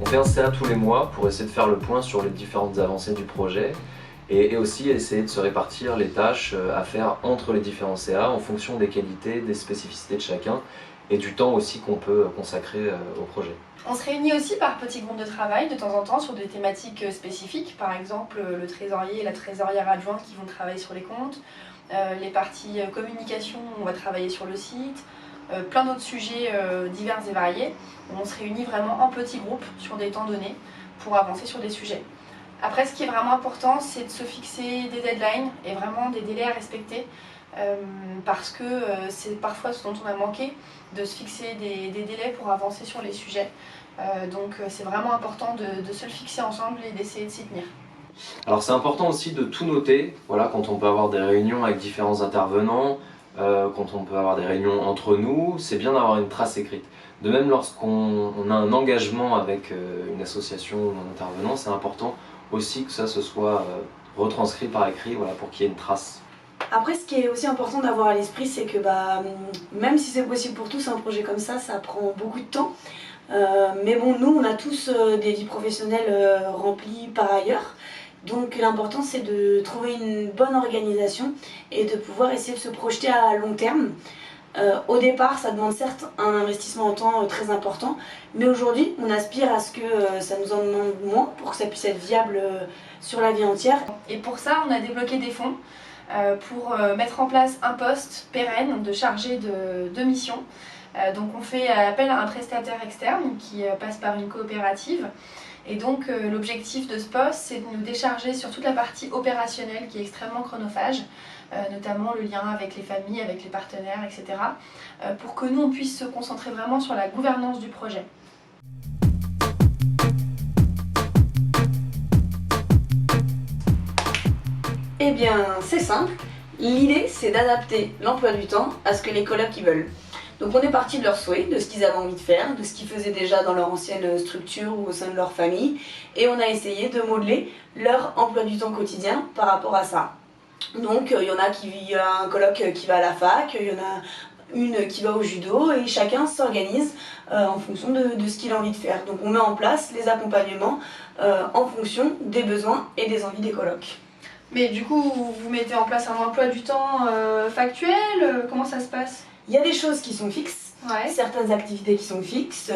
fait un CA tous les mois pour essayer de faire le point sur les différentes avancées du projet et aussi essayer de se répartir les tâches à faire entre les différents CA en fonction des qualités, des spécificités de chacun et du temps aussi qu'on peut consacrer au projet. On se réunit aussi par petits groupes de travail de temps en temps sur des thématiques spécifiques, par exemple le trésorier et la trésorière adjointe qui vont travailler sur les comptes, les parties communication, on va travailler sur le site, plein d'autres sujets divers et variés. On se réunit vraiment en petits groupes sur des temps donnés pour avancer sur des sujets. Après, ce qui est vraiment important, c'est de se fixer des deadlines et vraiment des délais à respecter parce que c'est parfois ce dont on a manqué, de se fixer des délais pour avancer sur les sujets. Donc c'est vraiment important de se le fixer ensemble et d'essayer de s'y tenir. Alors c'est important aussi de tout noter, voilà, quand on peut avoir des réunions avec différents intervenants, quand on peut avoir des réunions entre nous, c'est bien d'avoir une trace écrite. De même lorsqu'on a un engagement avec une association ou un intervenant, c'est important aussi que ça se soit retranscrit par écrit, voilà, pour qu'il y ait une trace. Après, ce qui est aussi important d'avoir à l'esprit, c'est que même si c'est possible pour tous, un projet comme ça prend beaucoup de temps. Mais bon, nous, on a tous des vies professionnelles remplies par ailleurs. Donc l'important, c'est de trouver une bonne organisation et de pouvoir essayer de se projeter à long terme. Au départ, ça demande certes un investissement en temps très important, mais aujourd'hui, on aspire à ce que ça nous en demande moins pour que ça puisse être viable sur la vie entière. Et pour ça, on a débloqué des fonds pour mettre en place un poste pérenne de chargé de mission. Donc on fait appel à un prestataire externe qui passe par une coopérative. Et donc l'objectif de ce poste, c'est de nous décharger sur toute la partie opérationnelle qui est extrêmement chronophage, notamment le lien avec les familles, avec les partenaires, etc. Pour que nous, on puisse se concentrer vraiment sur la gouvernance du projet. Eh bien, c'est simple. L'idée, c'est d'adapter l'emploi du temps à ce que les colocs veulent. Donc on est parti de leurs souhaits, de ce qu'ils avaient envie de faire, de ce qu'ils faisaient déjà dans leur ancienne structure ou au sein de leur famille, et on a essayé de modeler leur emploi du temps quotidien par rapport à ça. Donc il y en a un coloc qui va à la fac, il y en a une qui va au judo, et chacun s'organise en fonction de ce qu'il a envie de faire. Donc on met en place les accompagnements en fonction des besoins et des envies des colocs. Mais du coup, vous mettez en place un emploi du temps factuel, comment ça se passe ? Il y a des choses qui sont fixes, Ouais. certaines activités qui sont fixes,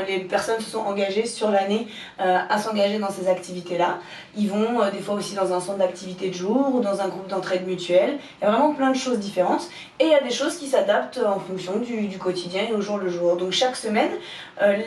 les personnes se sont engagées sur l'année à s'engager dans ces activités-là. Ils vont des fois aussi dans un centre d'activité de jour ou dans un groupe d'entraide mutuelle. Il y a vraiment plein de choses différentes. Et il y a des choses qui s'adaptent en fonction du quotidien et au jour le jour. Donc chaque semaine,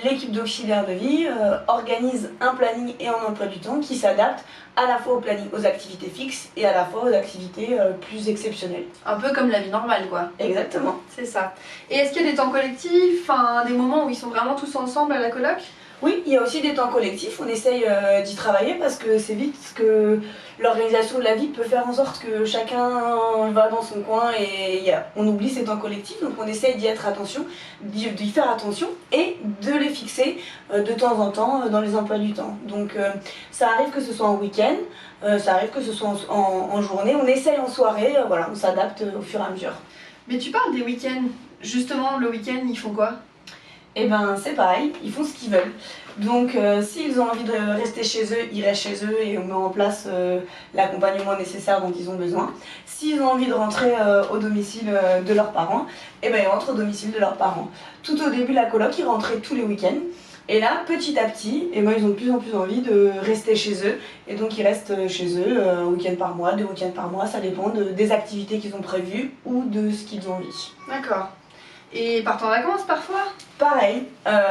l'équipe d'auxiliaires de vie organise un planning et un emploi du temps qui s'adapte à la fois au planning, aux activités fixes et à la fois aux activités plus exceptionnelles. Un peu comme la vie normale, quoi. Exactement. C'est ça. Et est-ce qu'il y a des temps collectifs, des moments où ils sont vraiment tous ensemble à la coloc ? Oui, il y a aussi des temps collectifs, on essaye d'y travailler parce que c'est vite que l'organisation de la vie peut faire en sorte que chacun va dans son coin et on oublie ces temps collectifs, donc on essaye d'y faire attention et de les fixer de temps en temps dans les emplois du temps. Donc ça arrive que ce soit en week-end, ça arrive que ce soit en journée, on essaye en soirée, voilà, on s'adapte au fur et à mesure. Mais tu parles des week-ends. Justement, le week-end, ils font quoi ? Eh ben c'est pareil, ils font ce qu'ils veulent. Donc s'ils ont envie de rester chez eux, ils restent chez eux et on met en place l'accompagnement nécessaire dont ils ont besoin. S'ils ont envie de rentrer au domicile de leurs parents, eh ben ils rentrent au domicile de leurs parents. Tout au début la coloc, ils rentraient tous les week-ends. Et là, petit à petit, eh ben, ils ont de plus en plus envie de rester chez eux. Et donc ils restent chez eux un week-end par mois, 2 week-ends par mois, ça dépend des activités qu'ils ont prévues ou de ce qu'ils ont envie. D'accord. Et ils partent en vacances parfois ? Pareil,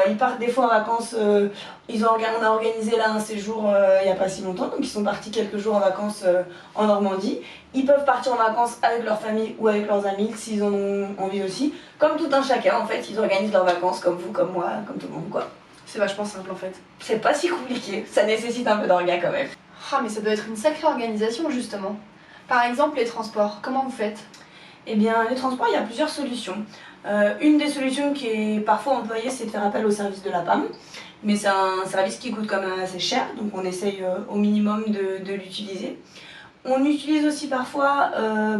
ils partent des fois en vacances, on a organisé là un séjour il n'y a pas si longtemps, donc ils sont partis quelques jours en vacances en Normandie. Ils peuvent partir en vacances avec leur famille ou avec leurs amis s'ils en ont envie aussi. Comme tout un chacun en fait, ils organisent leurs vacances comme vous, comme moi, comme tout le monde quoi. C'est vachement simple en fait. C'est pas si compliqué, ça nécessite un peu d'orga quand même. Ah mais ça doit être une sacrée organisation justement. Par exemple les transports, comment vous faites ? Eh bien les transports, il y a plusieurs solutions. Une des solutions qui est parfois employée, c'est de faire appel au service de la PAM. Mais c'est un service qui coûte quand même assez cher, donc on essaye au minimum de l'utiliser. On utilise aussi parfois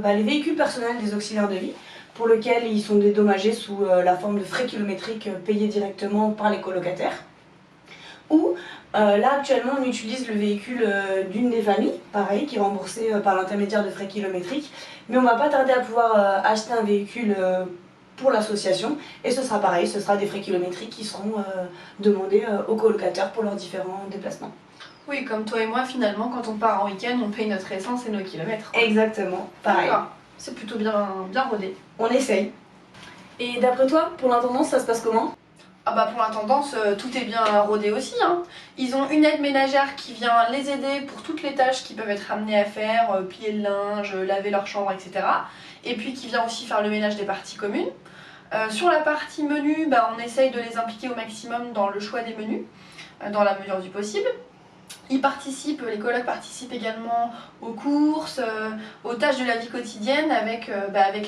les véhicules personnels des auxiliaires de vie, pour lesquels ils sont dédommagés sous la forme de frais kilométriques payés directement par les colocataires. Ou là actuellement on utilise le véhicule d'une des familles, pareil, qui est remboursé par l'intermédiaire de frais kilométriques, mais on va pas tarder à pouvoir acheter un véhicule pour l'association, et ce sera pareil, ce sera des frais kilométriques qui seront demandés aux colocataires pour leurs différents déplacements. Oui, comme toi et moi, finalement, quand on part en week-end, on paye notre essence et nos kilomètres. Exactement, pareil. D'accord. C'est plutôt bien rodé. On essaye. Et d'après toi, pour l'intendance, ça se passe comment? Ah bah pour l'intendance, tout est bien rodé aussi, hein. Ils ont une aide ménagère qui vient les aider pour toutes les tâches qu'ils peuvent être amenés à faire, plier le linge, laver leur chambre, etc. Et puis qui vient aussi faire le ménage des parties communes. Sur la partie menu, bah, on essaye de les impliquer au maximum dans le choix des menus, dans la mesure du possible. Ils participent, les colocs participent également aux courses, aux tâches de la vie quotidienne avec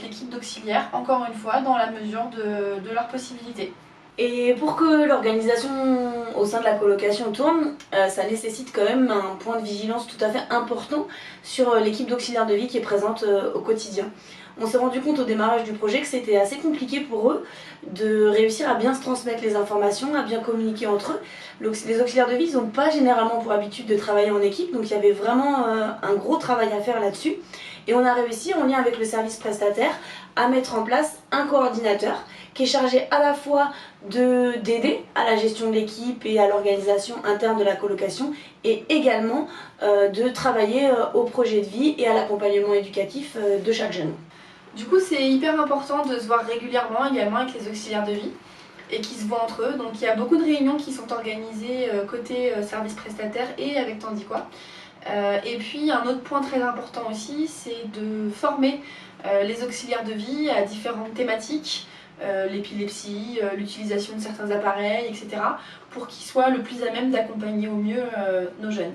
l'équipe d'auxiliaires, encore une fois, dans la mesure de leurs possibilités. Et pour que l'organisation au sein de la colocation tourne, ça nécessite quand même un point de vigilance tout à fait important sur l'équipe d'auxiliaires de vie qui est présente au quotidien. On s'est rendu compte au démarrage du projet que c'était assez compliqué pour eux de réussir à bien se transmettre les informations, à bien communiquer entre eux. Les auxiliaires de vie, ils n'ont pas généralement pour habitude de travailler en équipe, donc il y avait vraiment un gros travail à faire là-dessus. Et on a réussi, en lien avec le service prestataire, à mettre en place un coordinateur qui est chargé à la fois d'aider à la gestion de l'équipe et à l'organisation interne de la colocation, et également de travailler au projet de vie et à l'accompagnement éducatif de chaque jeune. Du coup, c'est hyper important de se voir régulièrement également avec les auxiliaires de vie et qui se voient entre eux. Donc il y a beaucoup de réunions qui sont organisées côté service prestataire et avec Tandiquois. Et puis un autre point très important aussi, c'est de former les auxiliaires de vie à différentes thématiques, l'épilepsie, l'utilisation de certains appareils, etc. pour qu'ils soient le plus à même d'accompagner au mieux nos jeunes.